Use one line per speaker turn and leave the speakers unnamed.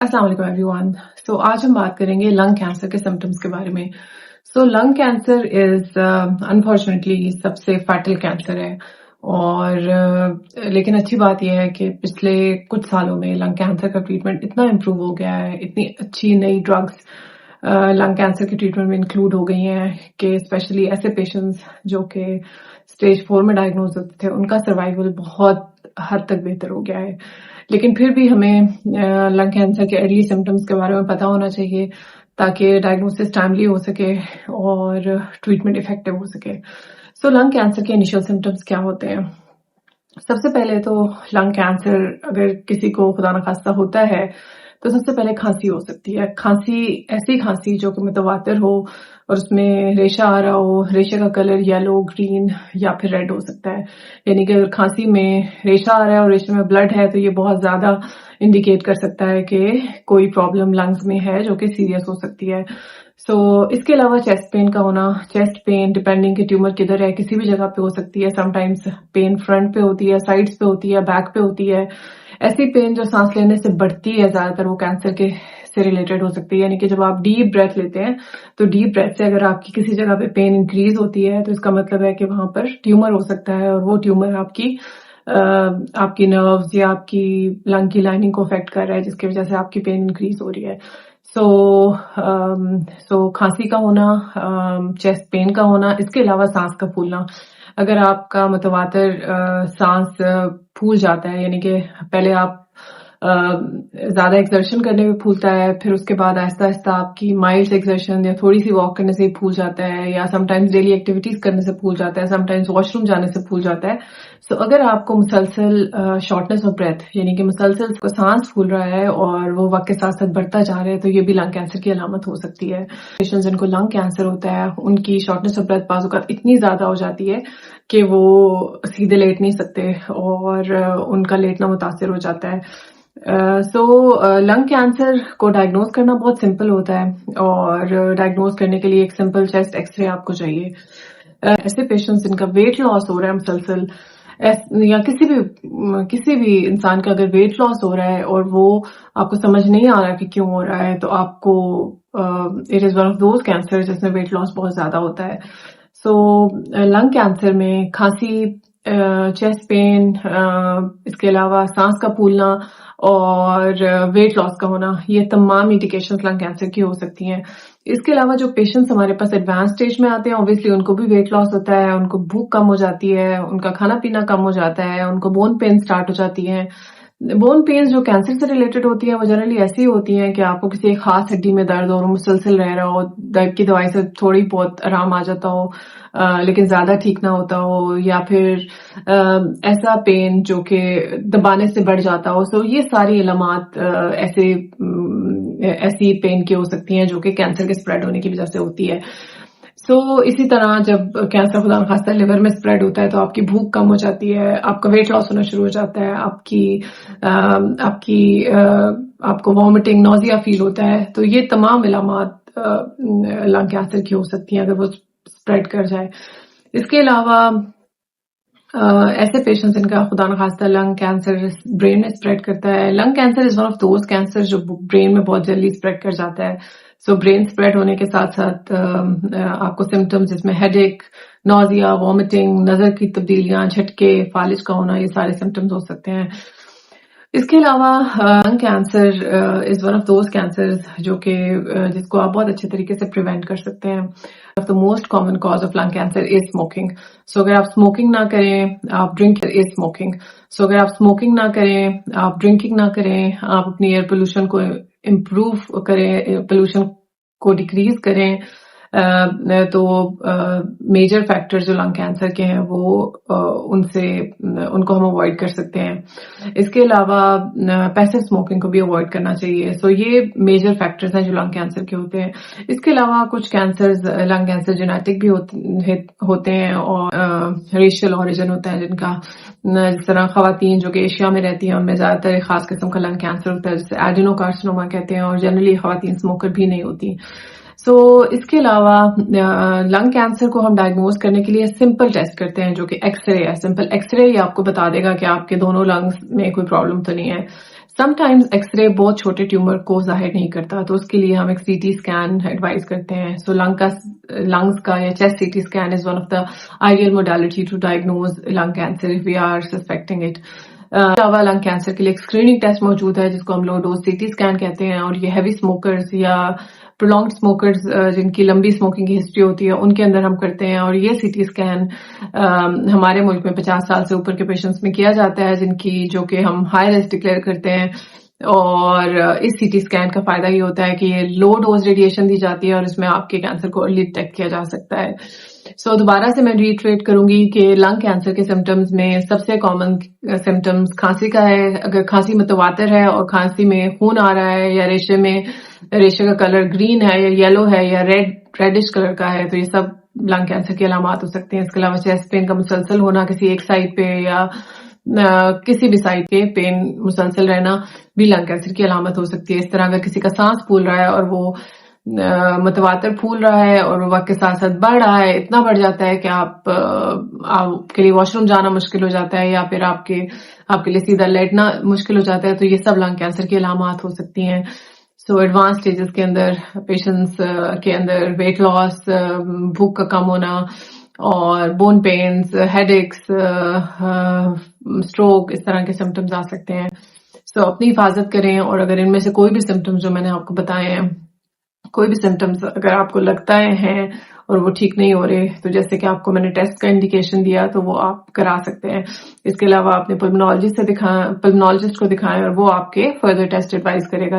अस्सलाम वालेकुम एवरीवन। आज हम बात करेंगे लंग कैंसर के सिम्टम्स के बारे में। लंग कैंसर इज अनफॉर्चुनेटली सबसे फैटल कैंसर है और लेकिन अच्छी बात यह है कि पिछले कुछ सालों में लंग कैंसर का ट्रीटमेंट इतना इम्प्रूव हो गया है, इतनी अच्छी नई ड्रग्स लंग कैंसर के ट्रीटमेंट में इंक्लूड हो गई हैं कि स्पेशली ऐसे पेशेंट्स जो कि स्टेज 4 में डायग्नोज होते थे उनका सर्वाइवल बहुत हद तक बेहतर हो गया है। लेकिन फिर भी हमें लंग कैंसर के अर्ली सिम्टम्स के बारे में पता होना चाहिए ताकि डायग्नोसिस टाइमली हो सके और ट्रीटमेंट इफेक्टिव हो सके। लंग कैंसर के इनिशियल सिम्टम्स क्या होते हैं? सबसे पहले तो लंग कैंसर अगर किसी को खुदा न खास्ता होता है तो सबसे पहले खांसी हो सकती है। खांसी ऐसी खांसी जो कि मुतवातिर हो और उसमें रेशा आ रहा हो, रेशे का कलर येलो, ग्रीन या फिर रेड हो सकता है। यानी कि अगर खांसी में रेशा आ रहा है और रेशे में ब्लड है तो ये बहुत ज्यादा इंडिकेट कर सकता है कि कोई प्रॉब्लम लंग्स में है जो कि सीरियस हो सकती है। इसके अलावा चेस्ट पेन का होना, चेस्ट पेन डिपेंडिंग कि ट्यूमर किधर है किसी भी जगह पे हो सकती है। समटाइम्स पेन फ्रंट पे होती है, साइड्स पे होती है, बैक पे होती है। ऐसी पेन जो सांस लेने से बढ़ती है ज्यादातर वो कैंसर के से रिलेटेड हो सकती है। यानी कि जब आप डीप ब्रेथ लेते हैं तो डीप ब्रेथ से अगर आपकी किसी जगह पे पेन इंक्रीज होती है तो इसका मतलब है कि वहां पर ट्यूमर हो सकता है और वो ट्यूमर आपकी नर्व्स या आपकी लंग की लाइनिंग को अफेक्ट कर रहा है जिसकी वजह से आपकी पेन इंक्रीज हो रही है। खांसी का होना, चेस्ट पेन का होना, इसके अलावा सांस का फूलना। अगर आपका मुतवातिर सांस फूल जाता है यानी कि पहले आप ज्यादा एक्सर्शन करने में फूलता है, फिर उसके बाद आहिस्ता आहिस्ता आपकी माइल्ड एक्सर्शन या थोड़ी सी वॉक करने से फूल जाता है, या समटाइम्स डेली एक्टिविटीज करने से फूल जाता है, समटाइम्स वॉशरूम जाने से फूल जाता है। अगर आपको मुसलसल शॉर्टनेस ऑफ ब्रेथ यानी कि मुसलसल सांस फूल रहा है और वो वक्त के साथ साथ बढ़ता जा रहा है तो ये भी लंग कैंसर की अलामत हो सकती है। पेशेंट्स जिनको लंग कैंसर होता है उनकी शॉर्टनेस ऑफ ब्रेथ बाज़ औक़ात इतनी ज्यादा हो जाती है कि वो सीधे लेट नहीं सकते और उनका लेटना मुतासिर हो जाता है। लंग कैंसर को डायग्नोज करना बहुत सिंपल होता है और डायग्नोज करने के लिए एक सिंपल चेस्ट एक्सरे आपको चाहिए। ऐसे पेशेंट्स जिनका वेट लॉस हो रहा है मुसलसल या किसी भी इंसान का अगर वेट लॉस हो रहा है और वो आपको समझ नहीं आ रहा कि क्यों हो रहा है तो आपको it is one of those cancer जिसमें वेट लॉस बहुत ज्यादा होता है। लंग कैंसर में खांसी, चेस्ट पेन, इसके अलावा सांस का फूलना और वेट लॉस का होना, ये तमाम इंडिकेशंस लंग कैंसर की हो सकती हैं। इसके अलावा जो पेशेंट्स हमारे पास एडवांस स्टेज में आते हैं ऑब्वियसली उनको भी वेट लॉस होता है, उनको भूख कम हो जाती है, उनका खाना पीना कम हो जाता है, उनको बोन पेन स्टार्ट हो जाती है। बोन पेन्स जो कैंसर से रिलेटेड होती है वो जनरली ऐसी होती हैं कि आपको किसी एक खास हड्डी में दर्द और मुसलसल रह रहा हो, दर्द की दवाई से थोड़ी बहुत आराम आ जाता हो लेकिन ज्यादा ठीक ना होता हो, या फिर ऐसा पेन जो कि दबाने से बढ़ जाता हो। ये सारी अलामात ऐसी पेन की हो सकती हैं जो कि कैंसर के स्प्रेड होने की वजह से होती है। इसी तरह जब कैंसर खुदा न खास्ता लिवर में स्प्रेड होता है तो आपकी भूख कम हो जाती है, आपका वेट लॉस होना शुरू हो जाता है, आपको वॉमिटिंग, नोजिया फील होता है। तो ये तमाम इलामात लंग कैंसर की हो सकती हैं अगर वो स्प्रेड कर जाए। इसके अलावा ऐसे पेशेंट्स जिनका खुदा न खास्ता लंग कैंसर ब्रेन में स्प्रेड करता है। Lung cancer is one of those cancer जो ब्रेन में बहुत जल्दी स्प्रेड कर जाता है। ब्रेन स्प्रेड होने के साथ साथ आपको सिम्टम्स जिसमें हेडेक, नोजिया, वॉमिटिंग, नजर की तब्दीलियां, झटके, फालिज का होना, ये सारे सिम्टम्स हो सकते हैं। इसके अलावा lung cancer is one of those cancers जो कि जिसको आप बहुत अच्छे तरीके से प्रिवेंट कर सकते हैं। The most common cause of lung cancer is smoking. अगर आप स्मोकिंग ना करें, आप ड्रिंकिंग इज स्मोकिंग। अगर आप स्मोकिंग ना करें, आप ड्रिंकिंग ना करें, आप अपनी एयर पोल्यूशन को इम्प्रूव करें, पोल्यूशन को डिक्रीज करें, तो मेजर फैक्टर्स जो लंग कैंसर के हैं वो उनको हम अवॉइड कर सकते हैं। इसके अलावा पैसिव स्मोकिंग को भी अवॉइड करना चाहिए। ये मेजर फैक्टर्स हैं जो लंग कैंसर के होते हैं। इसके अलावा कुछ कैंसर्स लंग कैंसर जेनेटिक भी होते हैं और रेशियल ओरिजिन होता है जिनका, जिस तरह खवातीन जो कि एशिया में रहती हैं उनमें ज्यादातर एक खास किस्म का लंग कैंसर होता है जिसे एडेनोकार्सिनोमा कहते हैं और जनरली खवातीन स्मोकर भी नहीं होती। इसके अलावा लंग कैंसर को हम डायग्नोज करने के लिए सिंपल टेस्ट करते हैं जो कि एक्सरे है। सिंपल एक्सरे ही आपको बता देगा कि आपके दोनों लंग्स में कोई प्रॉब्लम तो नहीं है। سم ٹائمز ایکس رے بہت چھوٹے ٹیومر کو ظاہر نہیں کرتا، تو اس کے لیے ہم ایک سی ٹی اسکین ایڈوائز کرتے ہیں. سو لنگس کا یا chest C T scan is one of the ideal modality to diagnose lung cancer if we are suspecting it. علاوہ لنگ کینسر کے لیے ایک اسکریننگ ٹیسٹ موجود ہے جس کو ہم لو ڈوز سی ٹی اسکین کہتے ہیں، اور یہ ہیوی اسموکرز یا پرولونگڈ اسموکرز جن کی لمبی اسموکنگ کی ہسٹری ہوتی ہے ان کے اندر ہم کرتے ہیں. اور یہ سی ٹی اسکین ہمارے ملک میں 50 سال سے اوپر کے پیشنٹس میں کیا جاتا ہے جن کی جو کہ ہم ہائی رسک ڈکلیئر کرتے ہیں. اور اس سی ٹی اسکین کا فائدہ یہ ہوتا ہے کہ یہ لو ڈوز ریڈیشن دی جاتی ہے اور اس میں آپ کے کینسر کو ارلی ڈیٹیکٹ کیا جا سکتا ہے. سو دوبارہ سے میں ریٹریٹ کروں گی کہ لنگ کینسر کے سمٹمز میں سب سے کامن سمٹمز کھانسی کا ہے. اگر کھانسی متواتر ہے اور کھانسی میں خون آ رہا ہے یا ریشے کا کلر گرین ہے یا یلو ہے یا ریڈش کلر کا ہے تو یہ سب لنگ کینسر کی علامات ہو سکتے ہیں. اس کے علاوہ چیسٹ پین کا مسلسل ہونا کسی ایک سائڈ پہ یا کسی بھی سائڈ پہ پین مسلسل رہنا بھی لنگ کینسر کی علامت ہو سکتی ہے. اس طرح اگر کسی کا سانس پھول رہا ہے اور وہ متواتر پھول رہا ہے اور وقت کے ساتھ ساتھ بڑھ رہا ہے، اتنا بڑھ جاتا ہے کہ آپ کے لیے واش روم جانا مشکل ہو جاتا ہے یا پھر آپ کے لیے سیدھا لیٹنا مشکل ہو جاتا ہے، تو یہ سب لنگ کینسر کی علامات ہو سکتی ہیں. سو ایڈوانس اسٹیجز کے اندر پیشنٹس کے اندر ویٹ لاس، بھوک کا کم ہونا اور بون پینز، ہیڈ ایکس، اسٹروک، اس طرح کے سمٹمز آ سکتے ہیں. سو اپنی حفاظت کریں، اور اگر ان میں سے کوئی بھی سمٹمز جو میں نے آپ کو بتائے ہیں، کوئی بھی سمٹمز اگر آپ کو لگتا ہے اور وہ ٹھیک نہیں ہو رہے، تو جیسے کہ آپ کو میں نے ٹیسٹ کا انڈیکیشن دیا تو وہ آپ کرا سکتے ہیں. اس کے علاوہ آپ نے پلمنالوجسٹ کو دکھائیں اور وہ آپ کے فردر ٹیسٹ ایڈوائز کرے گا.